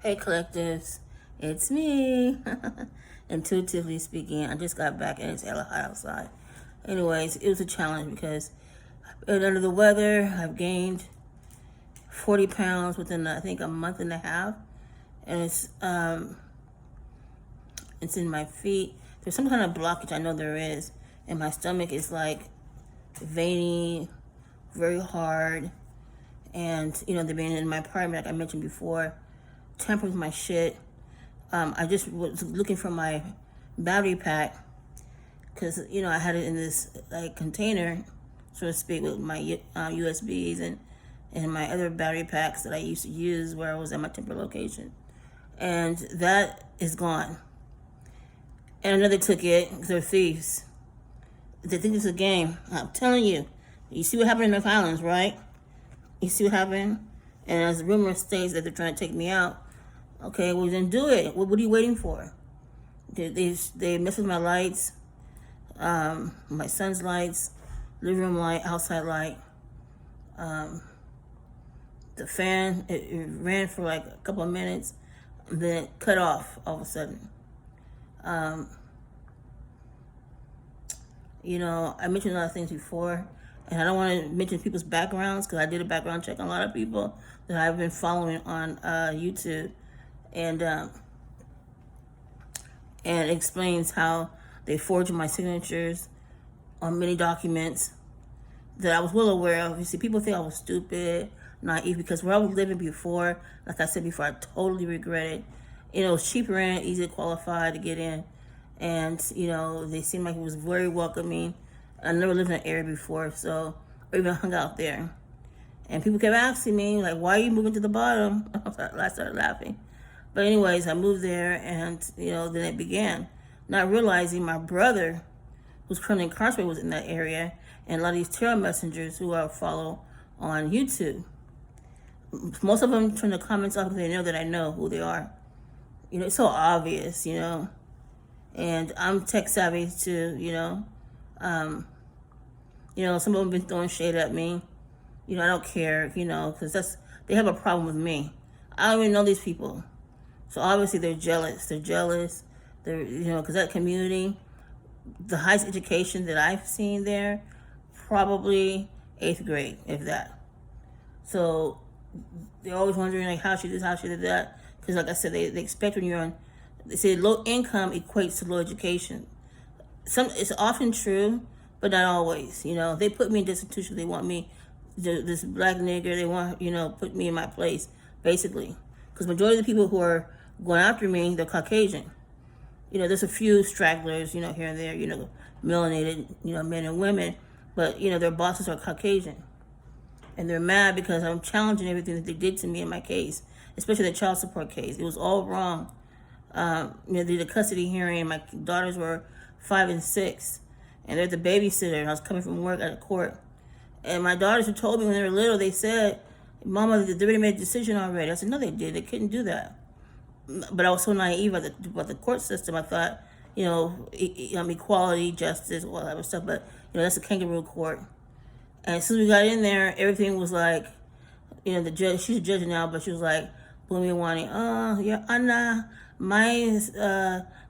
Hey collectives, it's me. Intuitively speaking, I just got back and it's hella hot outside. Anyways, it was a challenge because under the weather, I've gained 40 pounds within I think a month and a half, and it's in my feet. There's some kind of blockage, I know there is, and my stomach is like veiny, very hard, and they've been in my apartment like I mentioned before, tampering with my shit. I just was looking for my battery pack because I had it in this like container, so to speak, with my USBs and my other battery packs that I used to use where I was at my temporary location, and that is gone. And another took it because they're thieves. They think it's a game. I'm telling you. You see what happened in the Highlands, right? You see what happened? And as the rumor states that they're trying to take me out, okay, well then do it. What are you waiting for? They mess with my lights, my son's lights, living room light, outside light. The fan, it ran for like a couple of minutes, and then it cut off all of a sudden. I mentioned a lot of things before, and I don't want to mention people's backgrounds because I did a background check on a lot of people that I've been following on YouTube, and it explains how they forged my signatures on many documents that I was well aware of. You see, people think I was stupid, naive, because where I was living before, like I said before, I totally regret it. It was cheap rent, easy to qualify to get in, and they seemed like it was very welcoming. I never lived in an area before, so or even hung out there. And people kept asking me, like, why are you moving to the bottom? I started laughing. But anyways, I moved there, and then it began. Not realizing my brother, who's currently incarcerated, was in that area, and a lot of these terror messengers who I follow on YouTube. Most of them turn the comments off because they know that I know who they are. It's so obvious, and I'm tech savvy too, some of them have been throwing shade at me. I don't care, because they have a problem with me. I don't even know these people. So obviously they're jealous. They're, because that community, the highest education that I've seen there, probably 8th grade, if that. So they're always wondering, like, how she did this, how she did that. Because like I said, they expect when you're on, they say low income equates to low education. It's often true, but not always. They put me in this institution. They want me, this black nigger. They want, put me in my place, basically. Because majority of the people who are going after me, they're Caucasian. There's a few stragglers, here and there, melanated, men and women. But, their bosses are Caucasian. And they're mad because I'm challenging everything that they did to me in my case, especially the child support case. It was all wrong. They did a custody hearing. My daughters were 5 and 6, and they're the babysitter. And I was coming from work at a court, and my daughters had told me when they were little. They said, "Mama, they already made a decision already." I said, "No, they did. They couldn't do that." But I was so naive about the court system. I thought, equality, justice, all that other stuff. But that's a kangaroo court. And as soon as we got in there, everything was like, the judge, she's a judge now, but she was like, Blumi Wani, Your Honor, my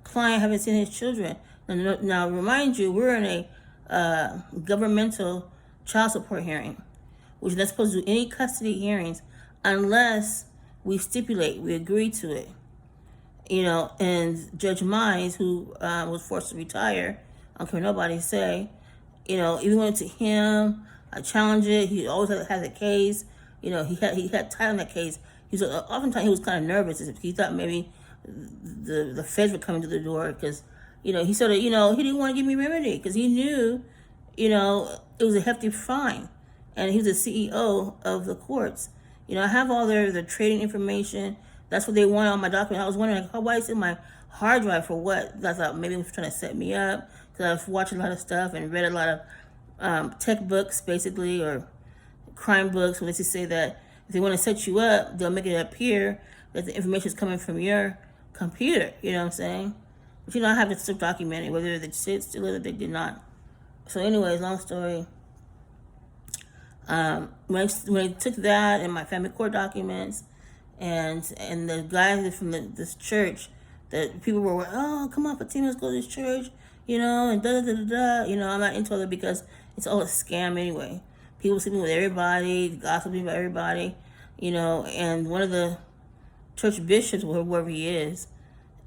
client haven't seen his children. Now, remind you, we're in a governmental child support hearing, which is not supposed to do any custody hearings unless we stipulate, we agree to it. And Judge Mines, who was forced to retire, I don't care what nobody say, even went to him, I challenged it. He always has a case. He had time on that case. Oftentimes he was kind of nervous. He thought maybe the feds were coming to the door because, he sort of, he didn't want to give me remedy because he knew, it was a hefty fine, and he was the CEO of the courts. I have all their trading information. That's what they wanted on my document. I was wondering, like, why is it my hard drive for what? I thought maybe they were trying to set me up because I've watched a lot of stuff and read a lot of tech books, basically, or crime books, where they say that if they want to set you up, they'll make it appear that the information is coming from your computer. You know what I'm saying? But I have to still document it, whether they did steal it or they did not. So anyways, long story. When I took that and my family court documents And the guys from this church, that people were, oh, come on, Fatima, let's go to this church, and da da da da. I'm not into it because it's all a scam anyway. People sleeping with everybody, gossiping about everybody, and one of the church bishops, or whoever he is,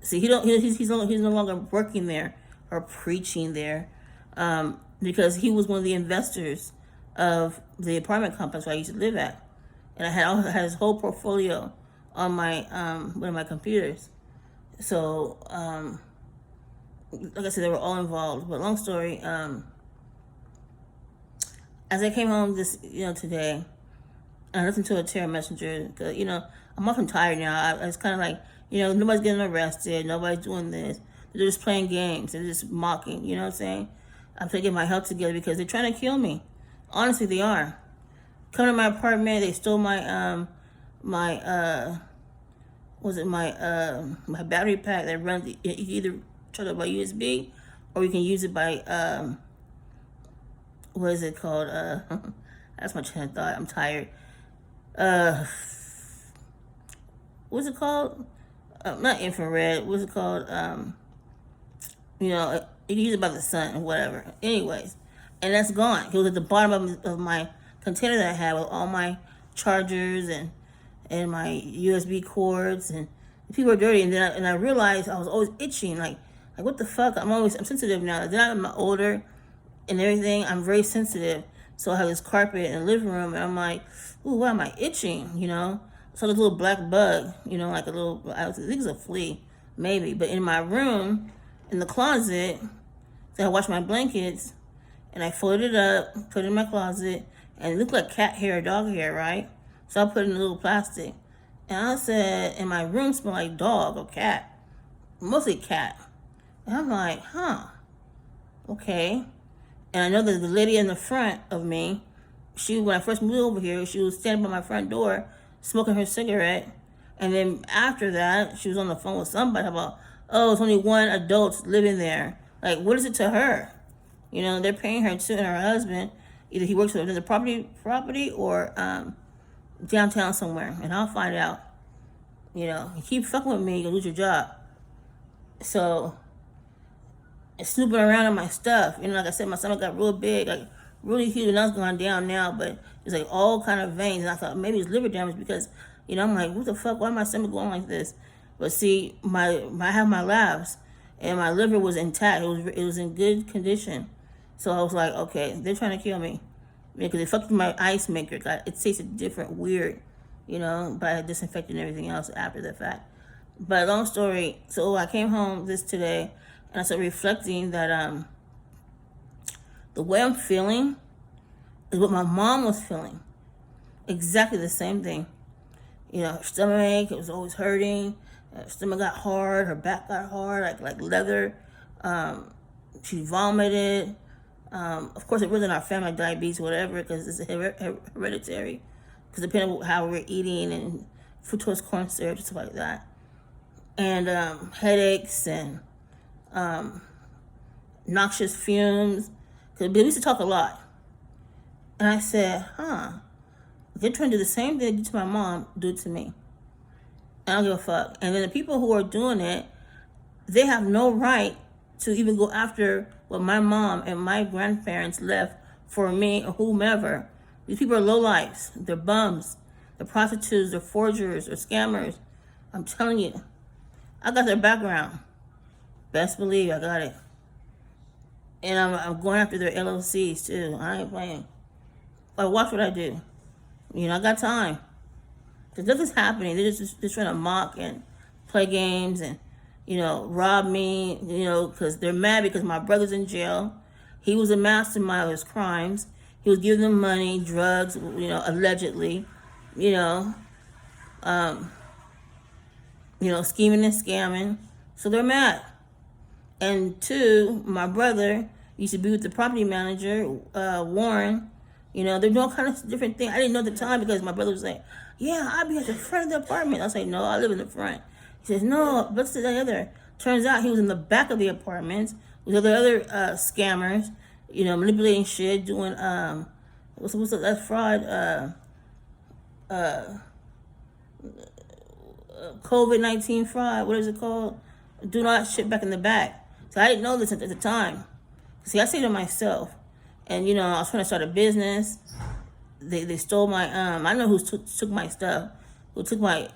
see, he's no longer working there or preaching there, because he was one of the investors of the apartment complex where I used to live at, and I had his whole portfolio on my one of my computers. So, like I said, they were all involved. But long story, as I came home today, I listened to a Terra Messenger. Cause, I'm often tired now. I was kind of like, nobody's getting arrested. Nobody's doing this. They're just playing games. They're just mocking. You know what I'm saying? I'm trying to get my health together because they're trying to kill me. Honestly, they are. Come to my apartment. They stole my my battery pack that runs. You can either charge it by USB, or you can use it by what is it called? That's my train of thought. I'm tired. What's it called? Not infrared. What's it called? You can use it by the sun or whatever. Anyways, and that's gone. It was at the bottom of my container that I had with all my chargers and my USB cords, and people are dirty. And then I realized I was always itching. Like what the fuck? I'm sensitive now. Then I'm older and everything. I'm very sensitive. So I have this carpet in the living room, and I'm like, ooh, why am I itching? So this little black bug, like a little, I think it's a flea, maybe. But in my room, in the closet, so I wash my blankets, and I folded it up, put it in my closet, and it looked like cat hair, dog hair, right? So I put it in a little plastic. And I said, and my room smelled like dog or cat, mostly cat. And I'm like, okay. And I know that the lady in the front of me, when I first moved over here, she was standing by my front door smoking her cigarette. And then after that, she was on the phone with somebody about, oh, it's only one adult living there. Like, what is it to her? They're paying her too, and her husband, either he works for another property or downtown somewhere. And I'll find out. You keep fucking with me, you'll lose your job. So, snooping around on my stuff. Like I said, my stomach got real big, like really huge, and that's gone down now, but it's like all kind of veins. And I thought maybe it's liver damage because, I'm like, what the fuck? Why my stomach going like this? But see, I have my labs, and my liver was intact. It was in good condition. So I was like, okay, they're trying to kill me because they fucked with my ice maker. It tasted different, weird, but I had disinfected and everything else after the fact. But long story, so I came home today, and I started reflecting that the way I'm feeling is what my mom was feeling. Exactly the same thing. Her stomach, it was always hurting. Her stomach got hard. Her back got hard, like leather. She vomited. Of course, it wasn't our family, diabetes, whatever, because it's hereditary. Because depending on how we're eating and fructose corn syrup, stuff like that. And headaches and noxious fumes. Because we used to talk a lot. And I said, they're trying to do the same thing they did to my mom, do it to me. I don't give a fuck. And then the people who are doing it, they have no right to even go after what my mom and my grandparents left for me or whomever. These people are lowlifes. They're bums. They're prostitutes. They're forgers. They're scammers. I'm telling you. I got their background. Best believe I got it. And I'm going after their LLCs too. I ain't playing. But watch what I do. I got time. Because nothing's happening. They're just trying to mock and play games and, rob me, because they're mad because my brother's in jail. He was a mastermind of his crimes. He was giving them money, drugs, allegedly, scheming and scamming. So they're mad. And two, my brother used to be with the property manager, Warren. They're doing all kind of different things. I didn't know at the time because my brother was like, yeah, I'll be at the front of the apartment. I was like, no, I live in the front. He says, no, what's the other? Turns out he was in the back of the apartment with the other scammers, manipulating shit, doing, that fraud, COVID-19 fraud. What is it called? Do not ship back in the back. So I didn't know this at the time. See, I say to myself, and I was trying to start a business. They stole my I know who took my stuff. Who took my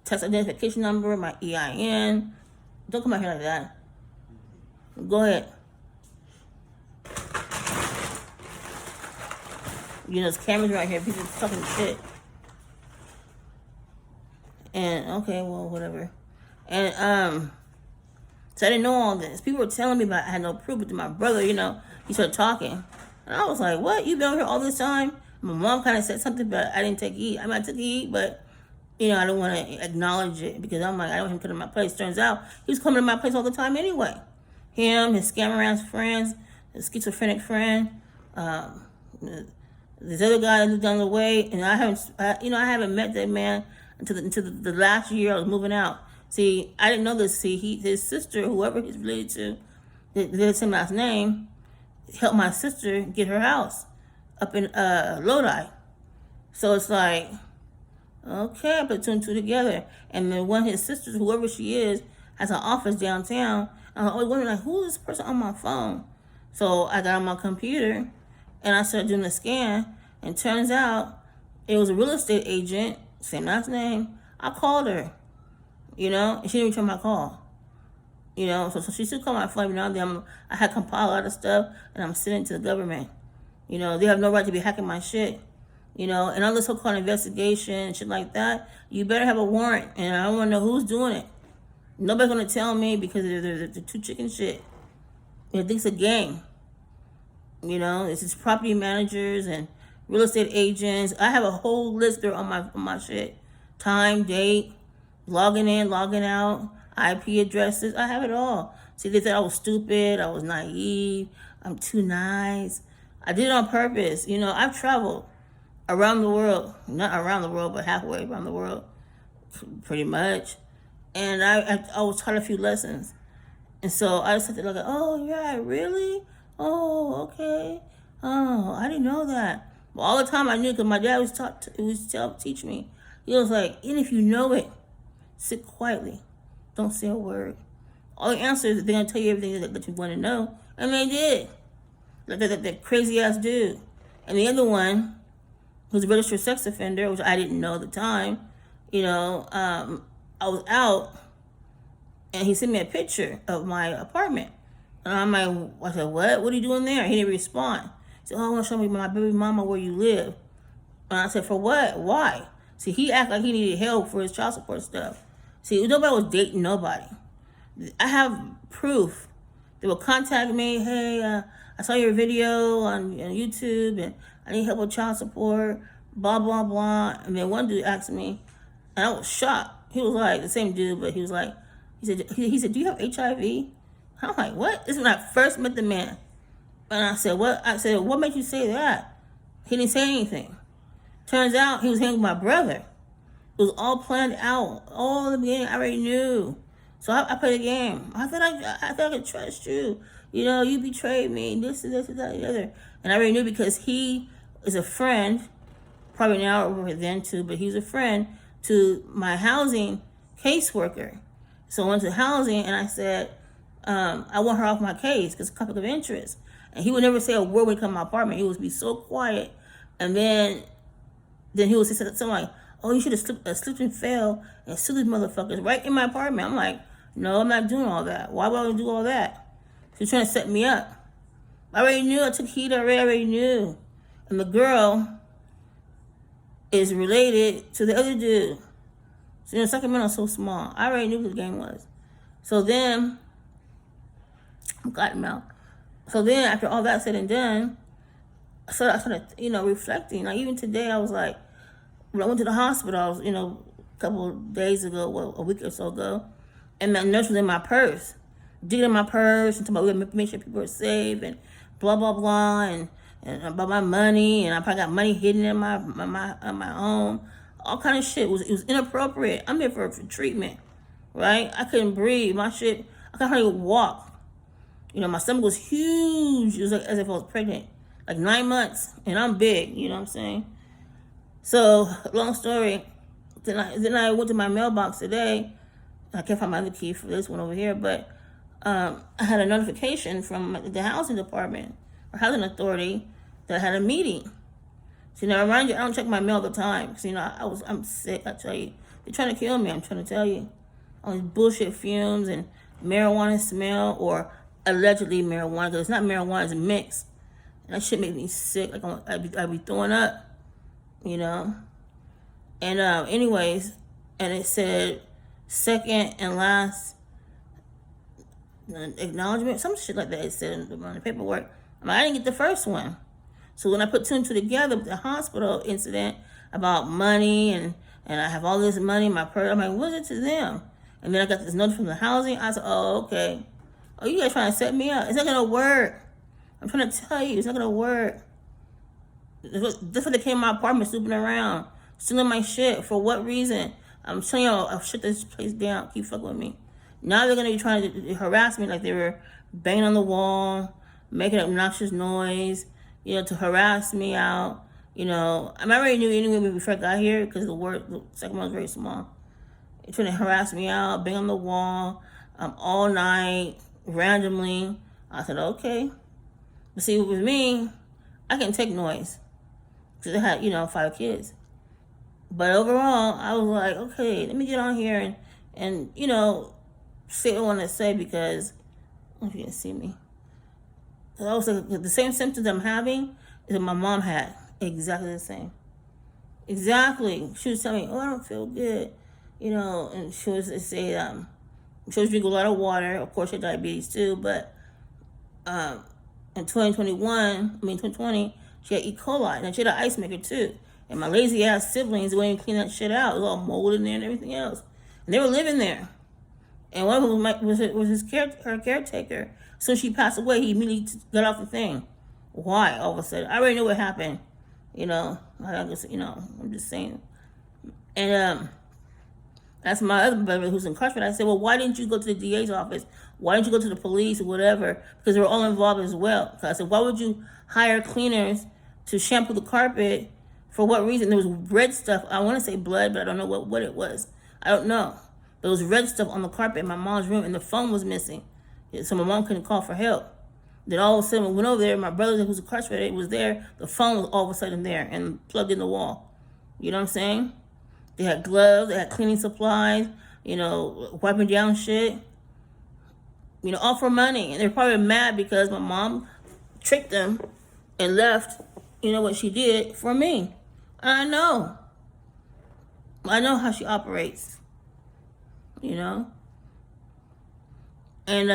tax identification number, my EIN. Don't come out here like that. Go ahead. There's cameras right here. People talking shit. And okay, well, whatever. And so I didn't know all this. People were telling me, but I had no proof. But my brother, he started talking, and I was like, "What? You've been over here all this time?" My mom kind of said something, but I didn't take heed. I mean, I took heed, but I don't want to acknowledge it because I'm like, I don't want him to come to my place. Turns out he was coming to my place all the time anyway. Him, his scam-around friends, his schizophrenic friend, this other guy that lived down the way, and I haven't met that man until the last year I was moving out. See, I didn't know this. See, his sister, whoever he's related to, the same last name, helped my sister get her house up in Lodi. So it's like, okay, I put two and two together. And then one of his sisters, whoever she is, has an office downtown. And I was wondering, like, who is this person on my phone? So I got on my computer, and I started doing the scan. And turns out it was a real estate agent, same last name. I called her, and she didn't return my call. So she still called my phone every now and then. I had compiled a lot of stuff, and I'm sending it to the government. They have no right to be hacking my shit. And all this so-called investigation and shit like that, you better have a warrant, and I don't want to know who's doing it. Nobody's going to tell me because they're too chicken shit. They think it's a game. It's just property managers and real estate agents. I have a whole list there on my shit. Time, date, logging in, logging out, IP addresses. I have it all. See, they thought I was stupid. I was naive. I'm too nice. I did it on purpose. I've traveled around the world. Not around the world, but halfway around the world. Pretty much. And I was taught a few lessons. And so I just had to look at, oh, yeah, really? Oh, okay. Oh, I didn't know that. But all the time I knew because my dad was teach me. He was like, and if you know it, sit quietly. Don't say a word. All the answers, they're going to tell you everything that you want to know. And they did. That crazy ass dude. And the other one, who's a registered sex offender, which I didn't know at the time, I was out, and he sent me a picture of my apartment. And I said, what? What are you doing there? He didn't respond. He said, oh, I want to show me my baby mama where you live. And I said, for what? Why? See, he acted like he needed help for his child support stuff. See, nobody was dating nobody. I have proof. They will contact me, hey, I saw your video on YouTube, and I need help with child support, blah, blah, blah. And then one dude asked me, and I was shocked. He was like, the same dude, but he was like, he said, do you have HIV? I'm like, what? This is when I first met the man. And I said, what? I said, what made you say that? He didn't say anything. Turns out he was hanging with my brother. It was all planned out. All in the beginning, I already knew. So I played a game. I thought I could trust you. You betrayed me. This, that, the other. And I already knew because he is a friend, probably now or then too, but he's a friend to my housing caseworker. So I went to housing and I said, I want her off my case because it's a conflict of interest. And he would never say a word when he come to my apartment. He would be so quiet. And then he would say something like, oh, you should have slipped and fell and sued these motherfuckers right in my apartment. I'm like, no, I'm not doing all that. Why would I do all that? He's trying to set me up. I already knew. I took heat already. I already knew. And the girl is related to the other dude. So Sacramento's so small. I already knew what the game was. So then, got him out. So then, after all that said and done, I started, reflecting. Like even today, I was like, when I went to the hospital, I was, a couple of days ago, well, a week or so ago, and my nurse was in my purse, digging in my purse and talking about make sure people are safe and blah blah blah and about my money, and I probably got money hidden in my home, all kind of shit. It was inappropriate. I'm here for treatment, right? I couldn't breathe. My shit, I could hardly walk. My stomach was huge. It was like as if I was pregnant, like 9 months, and I'm big. You know what I'm saying? So long story Then I went to my mailbox today. I can't find my other key for this one over here, but I had a notification from the housing department or housing authority that I had a meeting. So now, remind you, I don't check my mail all the time because I'm sick. I tell you, they're trying to kill me. I'm trying to tell you, all these bullshit fumes and marijuana smell, or allegedly marijuana, because it's not marijuana, it's mixed. And that shit makes me sick. Like I'd be throwing up, you know. And anyways, and it said second and last acknowledgement, some shit like that. It said on the paperwork. I didn't get the first one. So when I put two and two together with the hospital incident about money and I have all this money in my purse, I'm like, what's it to them? And then I got this note from the housing. I said, oh, okay. Oh, you guys trying to set me up. It's not going to work. I'm trying to tell you, it's not going to work. That's what they came to my apartment snooping around, stealing my shit. For what reason? I'm telling you, I'll shut this place down. Keep fucking with me. Now they're going to be trying to harass me like they were banging on the wall, making obnoxious noise, to harass me out. I already knew anyway before I got here because the second one was very small. They're trying to harass me out, bang on the wall, all night, randomly. I said, okay. But see, with me, I can take noise because I had, 5 kids. But overall, I was like, okay, let me get on here and say what I want to say because, I don't know if you can see me. I was like, the same symptoms I'm having is that my mom had. Exactly the same. Exactly. She was telling me, oh, I don't feel good. And she was say, she was drinking a lot of water. Of course, she had diabetes too. But in 2020, she had E. coli. And she had an ice maker too. And my lazy ass siblings wouldn't even clean that shit out. It was all mold in there and everything else. And they were living there. And one of them was her caretaker. So she passed away, he immediately got off the thing. Why? All of a sudden, I already knew what happened. I'm just saying. And that's my other brother who's incarcerated. I said, well, why didn't you go to the DA's office? Why didn't you go to the police or whatever? Because they were all involved as well. I said, why would you hire cleaners to shampoo the carpet? For what reason? There was red stuff. I want to say blood, but I don't know what it was. I don't know. There was red stuff on the carpet in my mom's room, and the phone was missing. So my mom couldn't call for help. Then all of a sudden, we went over there. My brother, who's incarcerated, was there. The phone was all of a sudden there and plugged in the wall. You know what I'm saying? They had gloves. They had cleaning supplies. Wiping down shit. All for money. And they're probably mad because my mom tricked them and left, what she did for me. I know how she operates. And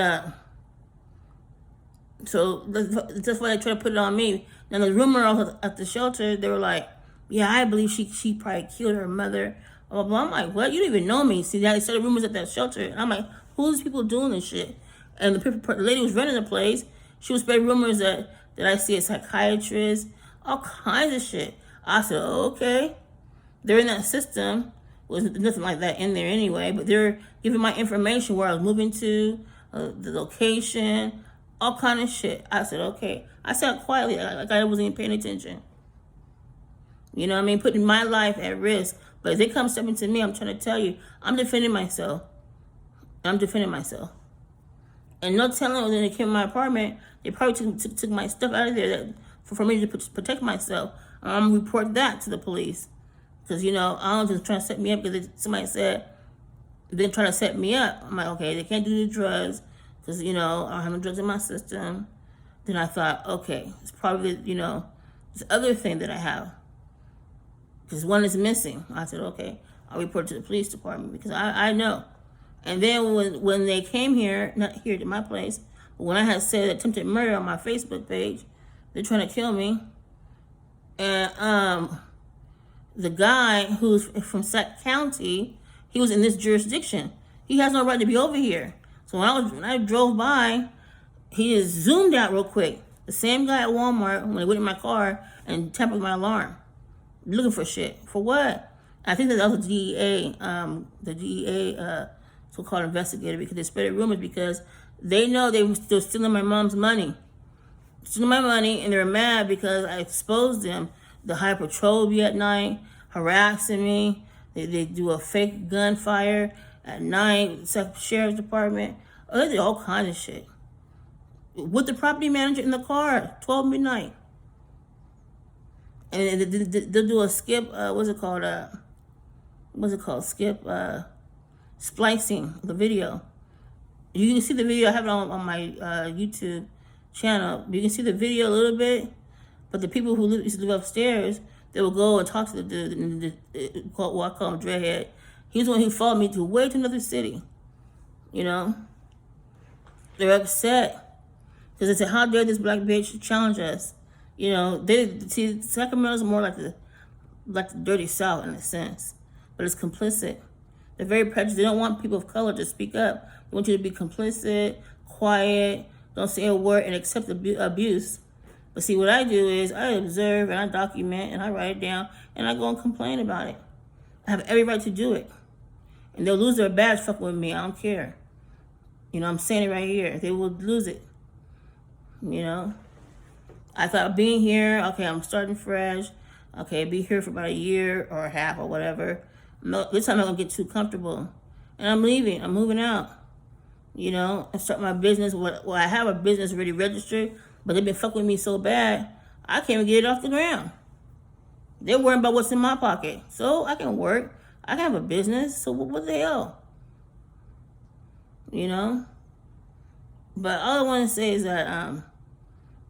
so that's why they try to put it on me. Now the rumor at the shelter, they were like, yeah, I believe she probably killed her mother. I'm like, what? You don't even know me. See, they started rumors at that shelter. And I'm like, who are these people doing this shit? And the lady who was running the place, she was spreading rumors that I see a psychiatrist, all kinds of shit. I said, oh, okay. They're in that system. Was nothing like that in there anyway, but they're giving my information where I was moving to, the location, all kind of shit. I said, okay. I said quietly, like I wasn't even paying attention. You know what I mean? Putting my life at risk. But if they come stepping to me, I'm trying to tell you, I'm defending myself. And no telling when they came to my apartment, they probably took my stuff out of there for me to protect myself. I'm going to report that to the police. Because, I don't just trying to set me up because somebody said they're trying to set me up. I'm like, okay, they can't do the drugs because, I don't have no drugs in my system. Then I thought, okay, it's probably, this other thing that I have. Because one is missing. I said, okay, I'll report to the police department because I know. And then when they came here, not here to my place, but when I had said attempted murder on my Facebook page, they're trying to kill me. And the guy who's from Sac County, he was in this jurisdiction. He has no right to be over here. So when I drove by, he just zoomed out real quick. The same guy at Walmart when he went in my car and tampered with my alarm, looking for shit. For what? I think that was the DEA, so-called investigator, because they spread rumors because they know they were still stealing my mom's money. Stealing my money, and they were mad because I exposed them. The Highway Patrol would be at night, harassing me, They do a fake gunfire at night, sheriff's department. Oh, they do all kinds of shit. With the property manager in the car, 12 midnight. And they'll do a skip, what's it called? Skip, splicing the video. You can see the video. I have it on my YouTube channel. You can see the video a little bit, but the people who used to live upstairs, they will go and talk to the what I call him Dreadhead. He was the one who followed me way to another city. You know, they're upset because they said, "How dare this black bitch challenge us?" You know, they see Sacramento's more like the dirty South in a sense, but it's complicit. They're very prejudiced. They don't want people of color to speak up. They want you to be complicit, quiet, don't say a word, and accept abuse. But see, what I do is I observe and I document and I write it down and I go and complain about it. I have every right to do it. And they'll lose their badge fucking with me. I don't care. You know, I'm saying it right here. They will lose it. You know? I thought being here, okay, I'm starting fresh. Okay, be here for about a year or a half or whatever. No, this time I'm not gonna get too comfortable. And I'm leaving. I'm moving out. You know, and start my business. Well, I have a business already registered, but they've been fucking with me so bad, I can't even get it off the ground. They're worrying about what's in my pocket. So I can work. I can have a business. So what the hell? You know? But all I want to say is that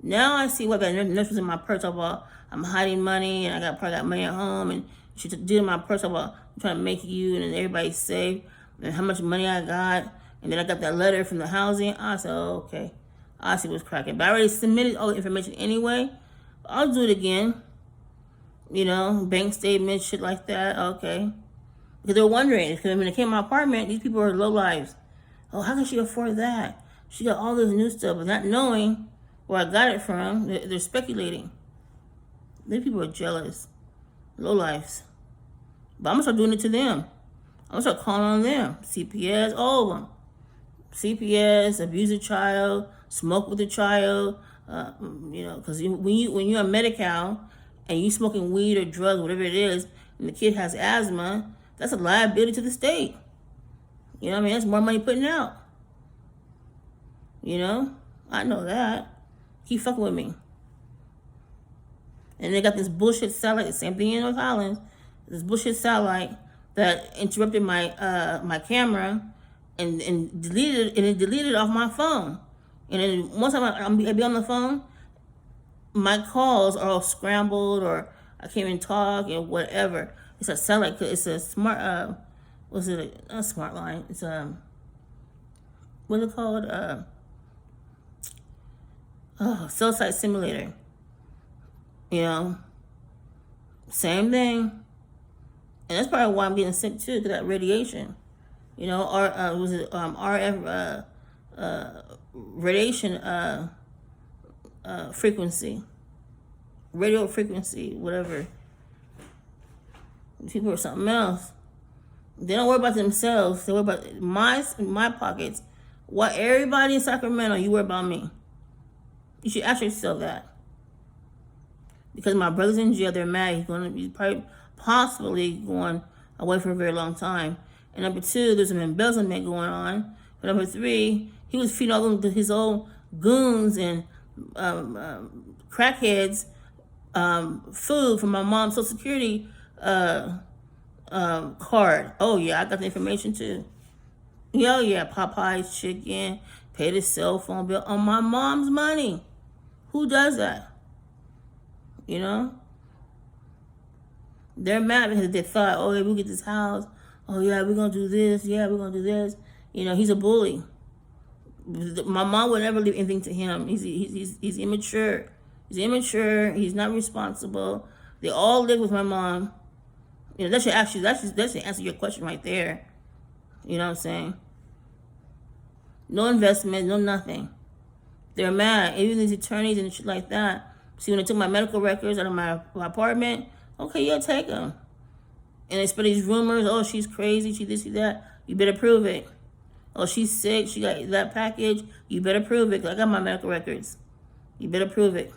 now I see what that nurse was in my purse about. I'm hiding money, and I probably got money at home, and she did in my purse about I'm trying to make you and everybody's safe, and how much money I got. And then I got that letter from the housing. I said, oh, okay. I see what's cracking. But I already submitted all the information anyway. I'll do it again. You know, bank statements, shit like that. Okay. Because they're wondering. Because when they came to my apartment, these people are low lives. Oh, how can she afford that? She got all this new stuff, but not knowing where I got it from. They're speculating. These people are jealous. Low lives. But I'm going to start doing it to them. I'm going to start calling on them. CPS, all of them. CPS, abuse a child, smoke with a child, you know, because when you're on Medi-Cal and you smoking weed or drugs, whatever it is, and the kid has asthma, that's a liability to the state. You know what I mean? That's more money putting out. You know? I know that. Keep fucking with me. And they got this bullshit satellite, the same thing in North Highlands, this bullshit satellite that interrupted my my camera and deleted it off my phone. And then once I be on the phone, my calls are all scrambled or I can't even talk and whatever. It's a satellite. It's a smart. What's it? A smart line. It's what's it called? Cell site simulator. You know, same thing. And that's probably why I'm getting sick too, because that radiation. You know, RF radiation frequency, radio frequency, whatever. People are something else. They don't worry about themselves. They worry about my pockets. What everybody in Sacramento, you worry about me. You should ask yourself that. Because my brother's in jail, they're mad. He's probably possibly going away for a very long time. And number two, there's an embezzlement going on. But number three, he was feeding all his own goons and crackheads food from my mom's Social Security card. Oh, yeah, I got the information too. Yeah, Popeye's chicken, paid his cell phone bill on my mom's money. Who does that? You know? They're mad because they thought, oh, yeah, we'll get this house. Oh, yeah, we're going to do this. Yeah, we're going to do this. You know, he's a bully. My mom would never leave anything to him. He's immature. He's immature. He's not responsible. They all live with my mom. You know, that should answer your question right there. You know what I'm saying? No investment, no nothing. They're mad. Even these attorneys and shit like that. See, when they took my medical records out of my apartment, okay, yeah, take them. And they spread these rumors, oh, she's crazy, she this, she that. You better prove it. Oh, she's sick, she got that package. You better prove it, 'cause I got my medical records. You better prove it.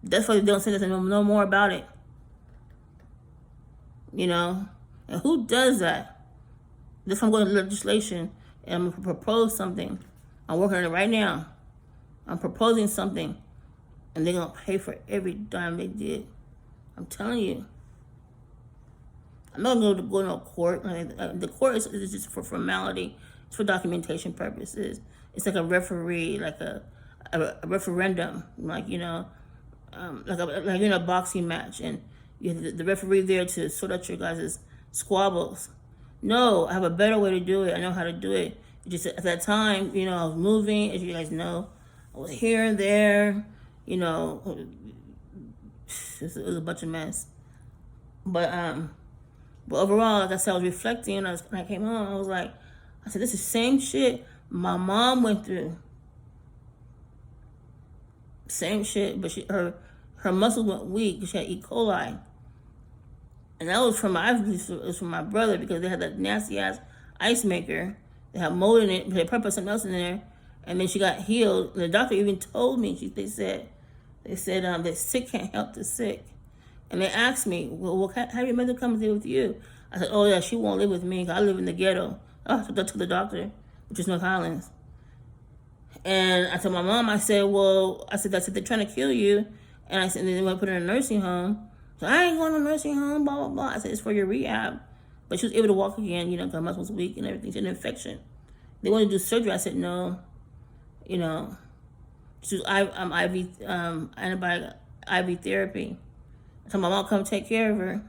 That's why they don't say nothing no more about it. You know? And who does that? This I'm going to legislation and I'm going to propose something. I'm working on it right now. I'm proposing something and they're going to pay for every dime they did. I'm telling you. I'm not going to go to no court. The court is just for formality. It's for documentation purposes. It's like a referee, like a referendum, like like a boxing match, and you have the referee there to sort out your guys' squabbles. No, I have a better way to do it. I know how to do it. Just at that time, I was moving, as you guys know. I was here and there, it was a bunch of mess. But overall, like I said, I was reflecting, when I came home, I said, this is the same shit my mom went through. Same shit, but her muscles went weak. She had E. coli. And that was from my brother, because they had that nasty ass ice maker. They had mold in it, but they probably put something else in there. And then she got healed. And the doctor even told me, they said the sick can't help the sick. And they asked me, well, have your mother come and live with you? I said, oh yeah, she won't live with me because I live in the ghetto. Oh, so I took the doctor, which is North Highlands. And I told my mom, I said, they're trying to kill you. And I said, they want to put her in a nursing home. So I ain't going to a nursing home, blah, blah, blah. I said, it's for your rehab. But she was able to walk again, because her muscle was weak and everything. She had an infection. They wanted to do surgery. I said, no. She was antibiotic IV therapy. So my mom come take care of her.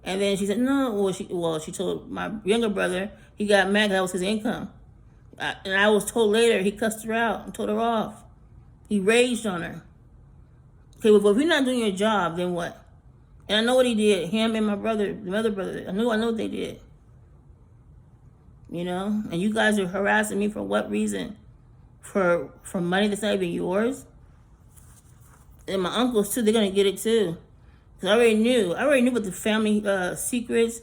And then she said, no. She told my younger brother, he got mad because that was his income. And I was told later, he cussed her out and told her off. He raged on her. Okay, well, if you're not doing your job, then what? And I know what he did. Him and my brother, the other brother, I know what they did. And you guys are harassing me for what reason? For money that's not even yours? And my uncles, too, they're going to get it, too. Because I already knew about the family secrets.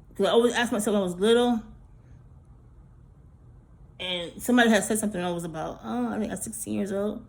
Because I always asked myself when I was little. And somebody had said something I was about, I think I was 16 years old.